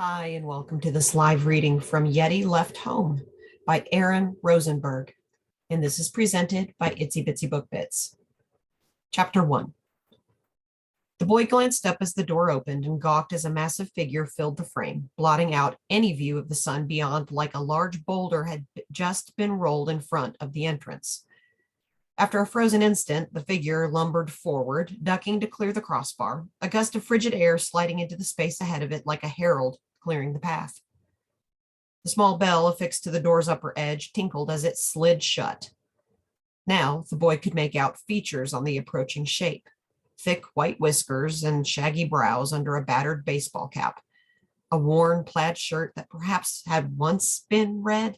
Hi, and welcome to this live reading from Yeti Left Home by Aaron Rosenberg. And this is presented by Itsy Bitsy Book Bits. Chapter 1. The boy glanced up as the door opened and gawked as a massive figure filled the frame, blotting out any view of the sun beyond, like a large boulder had just been rolled in front of the entrance. After a frozen instant, the figure lumbered forward, ducking to clear the crossbar, a gust of frigid air sliding into the space ahead of it like a herald clearing the path. The small bell affixed to the door's upper edge tinkled as it slid shut. Now the boy could make out features on the approaching shape: thick white whiskers and shaggy brows under a battered baseball cap, a worn plaid shirt that perhaps had once been red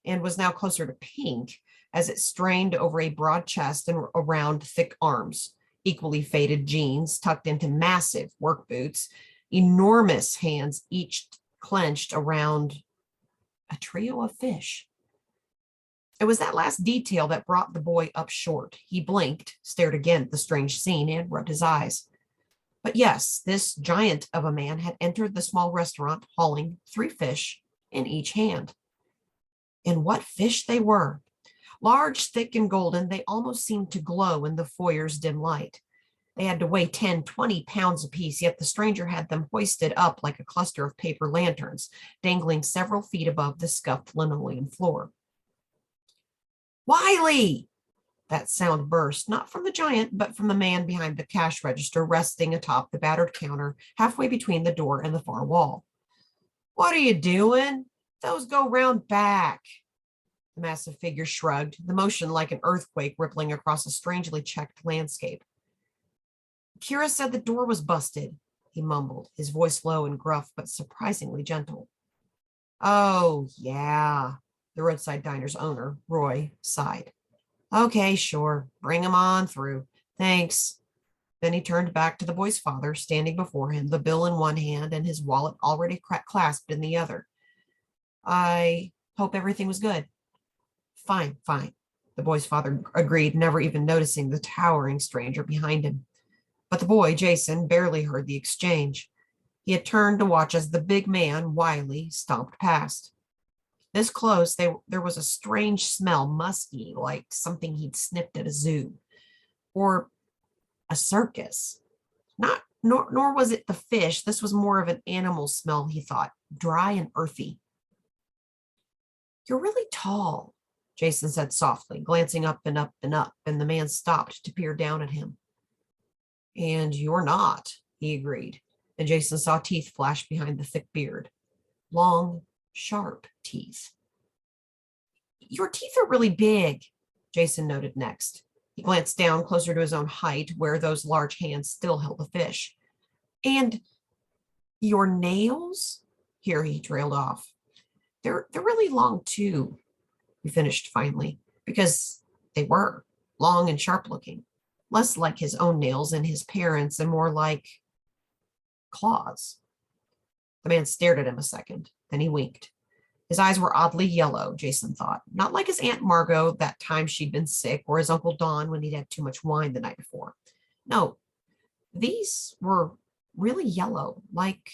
and was now closer to pink as it strained over a broad chest and around thick arms, equally faded jeans tucked into massive work boots, enormous hands each clenched around a trio of fish. It was that last detail that brought the boy up short. He blinked, stared again at the strange scene, and rubbed his eyes. But yes, this giant of a man had entered the small restaurant, hauling 3 fish in each hand. And what fish they were! Large, thick, and golden, they almost seemed to glow in the foyer's dim light. They had to weigh 10, 20 pounds apiece, yet the stranger had them hoisted up like a cluster of paper lanterns, dangling several feet above the scuffed linoleum floor. Wylie! That sound burst, not from the giant, but from the man behind the cash register resting atop the battered counter halfway between the door and the far wall. What are you doing? Those go round back. The massive figure shrugged, the motion like an earthquake rippling across a strangely checked landscape. Kira said the door was busted, he mumbled, his voice low and gruff, but surprisingly gentle. Oh, yeah, the roadside diner's owner, Roy, sighed. Okay, sure, bring him on through. Thanks. Then he turned back to the boy's father, standing before him, the bill in one hand and his wallet already clasped in the other. I hope everything was good. Fine, the boy's father agreed, never even noticing the towering stranger behind him. But the boy, Jason, barely heard the exchange. He had turned to watch as the big man, Wylie, stomped past. This close, there was a strange smell, musky, like something he'd sniffed at a zoo or a circus. Nor was it the fish. This was more of an animal smell, he thought, dry and earthy. You're really tall, Jason said softly, glancing up and up and up, and the man stopped to peer down at him. And you're not, he agreed, and Jason saw teeth flash behind the thick beard. Long, sharp teeth. Your teeth are really big, Jason noted next. He glanced down closer to his own height, where those large hands still held the fish. And your nails? Here he trailed off. They're really long too, he finished finally, because they were long and sharp looking, less like his own nails and his parents and more like claws. The man stared at him a second, then he winked. His eyes were oddly yellow, Jason thought, not like his Aunt Margot that time she'd been sick or his Uncle Don when he'd had too much wine the night before. No, these were really yellow, like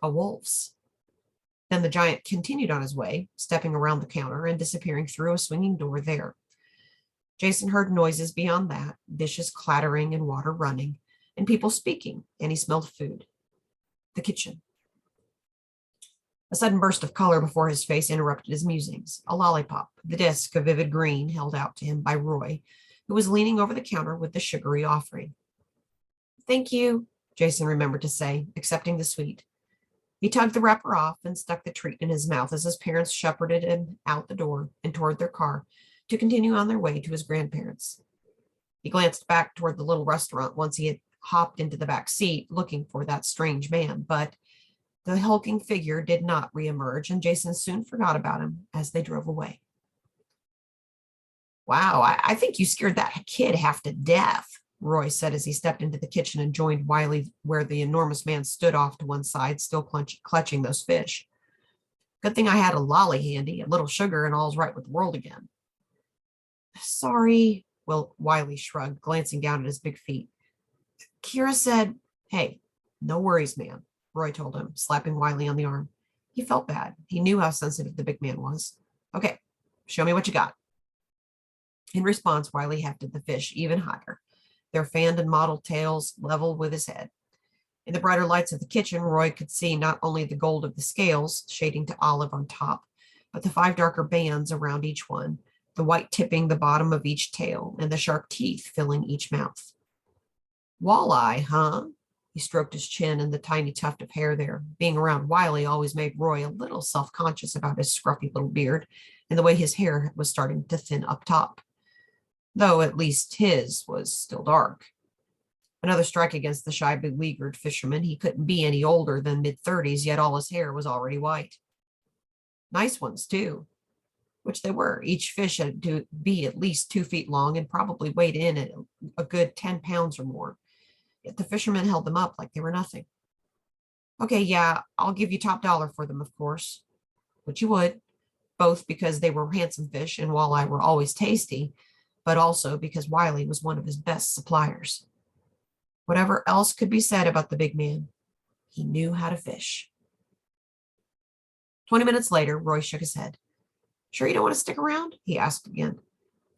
a wolf's. Then the giant continued on his way, stepping around the counter and disappearing through a swinging door there. Jason heard noises beyond that, dishes clattering and water running, and people speaking, and he smelled food. The kitchen. A sudden burst of color before his face interrupted his musings. A lollipop, the disc of vivid green, held out to him by Roy, who was leaning over the counter with the sugary offering. Thank you, Jason remembered to say, accepting the sweet. He tugged the wrapper off and stuck the treat in his mouth as his parents shepherded him out the door and toward their car to continue on their way to his grandparents. He glanced back toward the little restaurant once he had hopped into the back seat looking for that strange man, but the hulking figure did not reemerge, and Jason soon forgot about him as they drove away. Wow, I think you scared that kid half to death, Roy said as he stepped into the kitchen and joined Wylie where the enormous man stood off to one side, still clutching those fish. Good thing I had a lolly handy, a little sugar, and all's right with the world again. Sorry, Wylie shrugged, glancing down at his big feet. Kira said, hey, no worries, man. Roy told him, slapping Wylie on the arm. He felt bad. He knew how sensitive the big man was. Okay, show me what you got. In response, Wylie hefted the fish even higher, their fanned and mottled tails level with his head. In the brighter lights of the kitchen, Roy could see not only the gold of the scales, shading to olive on top, but the 5 darker bands around each one, the white tipping the bottom of each tail, and the sharp teeth filling each mouth. Walleye, huh? He stroked his chin and the tiny tuft of hair there. Being around Wylie always made Roy a little self-conscious about his scruffy little beard and the way his hair was starting to thin up top, though at least his was still dark. Another strike against the shy, beleaguered fisherman. He couldn't be any older than mid-30s, yet all his hair was already white. Nice ones, too, which they were. Each fish had to be at least 2 feet long and probably weighed in at a good 10 pounds or more. Yet the fisherman held them up like they were nothing. Okay, yeah, I'll give you top dollar for them, of course. Which you would, both because they were handsome fish and walleye were always tasty, but also because Wylie was one of his best suppliers. Whatever else could be said about the big man, he knew how to fish. 20 minutes later, Roy shook his head. Sure you don't want to stick around? He asked again.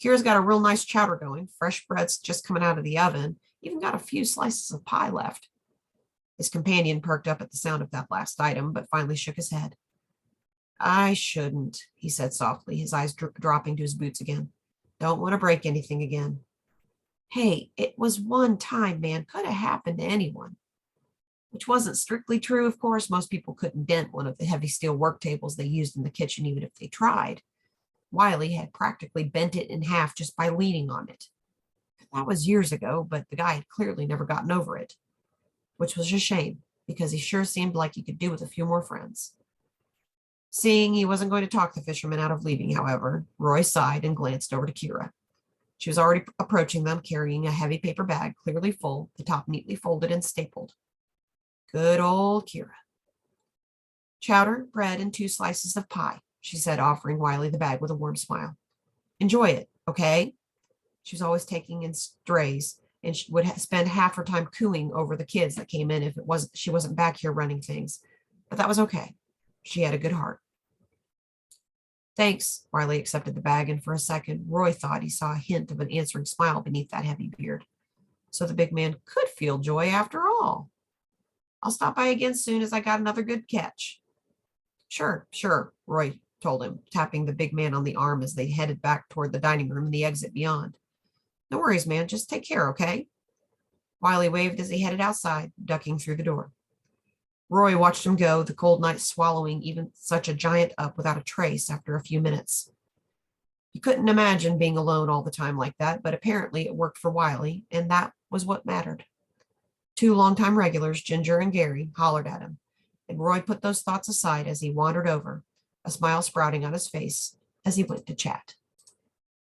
Kira's got a real nice chowder going, fresh bread's just coming out of the oven, even got a few slices of pie left. His companion perked up at the sound of that last item, but finally shook his head. I shouldn't, he said softly, his eyes dropping to his boots again. Don't want to break anything again. Hey, it was one time, man. Could have happened to anyone. Which wasn't strictly true, of course. Most people couldn't dent one of the heavy steel work tables they used in the kitchen, even if they tried. Wylie had practically bent it in half just by leaning on it. That was years ago, but the guy had clearly never gotten over it, which was a shame, because he sure seemed like he could do with a few more friends. Seeing he wasn't going to talk the fisherman out of leaving, however, Roy sighed and glanced over to Kira. She was already approaching them, carrying a heavy paper bag, clearly full, the top neatly folded and stapled. Good old Kira. Chowder, bread, and 2 slices of pie, she said, offering Wylie the bag with a warm smile. Enjoy it, okay? She was always taking in strays, and she would spend half her time cooing over the kids that came in if she wasn't back here running things. But that was okay. She had a good heart. Thanks, Wylie accepted the bag, and for a second, Roy thought he saw a hint of an answering smile beneath that heavy beard. So the big man could feel joy after all. I'll stop by again soon as I got another good catch. Sure, Roy told him, tapping the big man on the arm as they headed back toward the dining room and the exit beyond. No worries, man. Just take care, okay? Wylie waved as he headed outside, ducking through the door. Roy watched him go, the cold night swallowing even such a giant up without a trace after a few minutes. He couldn't imagine being alone all the time like that, but apparently it worked for Wylie, and that was what mattered. 2 longtime regulars, Ginger and Gary, hollered at him, and Roy put those thoughts aside as he wandered over, a smile sprouting on his face as he went to chat.